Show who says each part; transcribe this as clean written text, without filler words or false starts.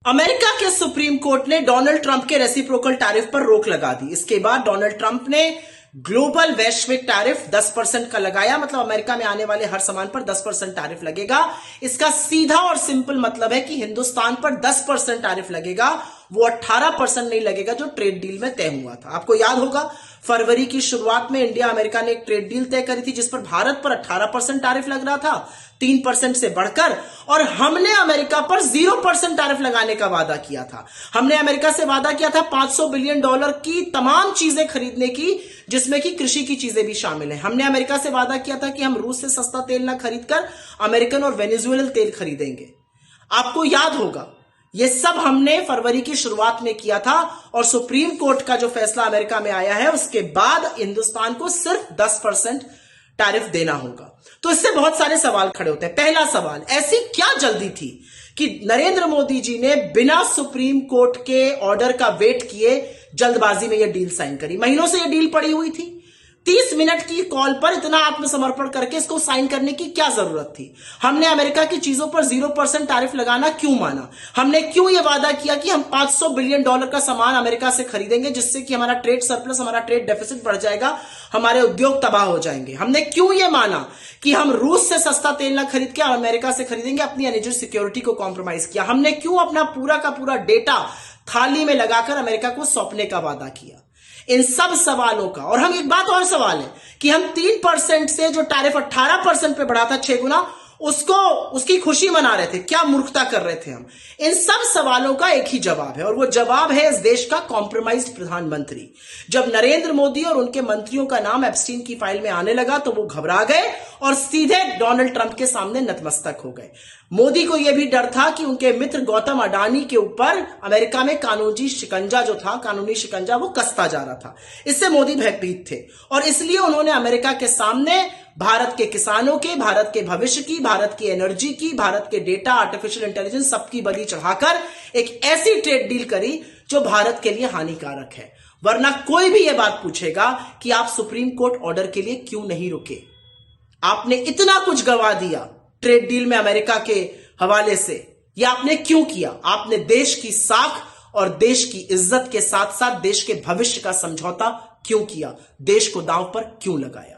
Speaker 1: America के supreme court ने Donald Trump के रेसिप्रोकल टैरिफ पर रोक लगा दी। इसके बाद डोनाल्ड ट्रंप ने ग्लोबल वैश्विक टैरिफ 10% का लगाया। मतलब अमेरिका में आने वाले हर सामान पर 10% टैरिफ लगेगा। इसका सीधा और सिंपल मतलब है कि हिंदुस्तान पर 10% टैरिफ लगेगा, वो 18% नहीं लगेगा जो ट्रेड डील में तय हुआ था। आपको याद होगा फरवरी की शुरुआत में इंडिया अमेरिका ने एक ट्रेड डील तय करी थी जिस पर भारत पर 18% टैरिफ लग रहा था, 3% से बढ़कर, और हमने अमेरिका पर 0% टैरिफ लगाने का वादा किया था। हमने अमेरिका से वादा किया था $500 बिलियन की तमाम चीजें खरीदने की, जिसमें कि कृषि की चीजें भी शामिल है। हमने अमेरिका से वादा किया था कि हम रूस से सस्ता तेल ना खरीदकर अमेरिकन और वेनेजुएलन तेल खरीदेंगे। आपको याद होगा ये सब हमने फरवरी की शुरुआत में किया था, और सुप्रीम कोर्ट का जो फैसला अमेरिका में आया है उसके बाद हिंदुस्तान को सिर्फ 10% टैरिफ देना होगा। तो इससे बहुत सारे सवाल खड़े होते हैं। पहला सवाल, ऐसी क्या जल्दी थी कि नरेंद्र मोदी जी ने बिना सुप्रीम कोर्ट के ऑर्डर का वेट किए जल्दबाजी में यह डील साइन करी? महीनों से यह डील पड़ी हुई थी। 30 मिनट की कॉल पर इतना आत्मसमर्पण करके इसको साइन करने की क्या जरूरत थी? हमने अमेरिका की चीजों पर 0% टैरिफ लगाना क्यों माना? हमने क्यों यह वादा किया कि हम $500 बिलियन का सामान अमेरिका से खरीदेंगे, जिससे कि हमारा ट्रेड सरप्लस, हमारा ट्रेड डेफिसिट बढ़ जाएगा, हमारे उद्योग तबाह हो जाएंगे? हमने क्यों यह माना कि हम रूस से सस्ता तेल ना खरीद के अमेरिका से खरीदेंगे, अपनी एनर्जी सिक्योरिटी को कॉम्प्रोमाइज किया? हमने क्यों अपना पूरा का पूरा डेटा थाली में लगाकर अमेरिका को सौंपने का वादा किया? इन सब सवालों का, और हम एक बात और सवाल है कि हम 3% से जो टैरिफ 18% पे बढ़ा था, 6 गुना, उसकी खुशी मना रहे थे। क्या मूर्खता कर रहे थे हम? इन सब सवालों का एक ही जवाब है, और वो जवाब है इस देश का कॉम्प्रोमाइज्ड प्रधानमंत्री। जब नरेंद्र मोदी और उनके मंत्रियों का नाम एप्स्टीन की फाइल में आने लगा तो वो घबरा गए और सीधे डोनाल्ड ट्रंप के सामने नतमस्तक हो गए। मोदी को यह भी डर था कि उनके मित्र गौतम अडानी के ऊपर अमेरिका में कानूनी शिकंजा वो कसता जा रहा था। इससे मोदी भयभीत थे, और इसलिए उन्होंने अमेरिका के सामने भारत के किसानों के, भारत के भविष्य की, भारत की एनर्जी की, भारत के डेटा, आर्टिफिशियल इंटेलिजेंस, सबकी बलि चढ़ाकर एक ऐसी ट्रेड डील करी जो भारत के लिए हानिकारक है। वरना कोई भी यह बात पूछेगा कि आप सुप्रीम कोर्ट ऑर्डर के लिए क्यों नहीं रुके? आपने इतना कुछ गवा दिया ट्रेड डील में अमेरिका के हवाले से, यह आपने क्यों किया? आपने देश की साख और देश की इज्जत के साथ साथ देश के भविष्य का समझौता क्यों किया? देश को दांव पर क्यों लगाया?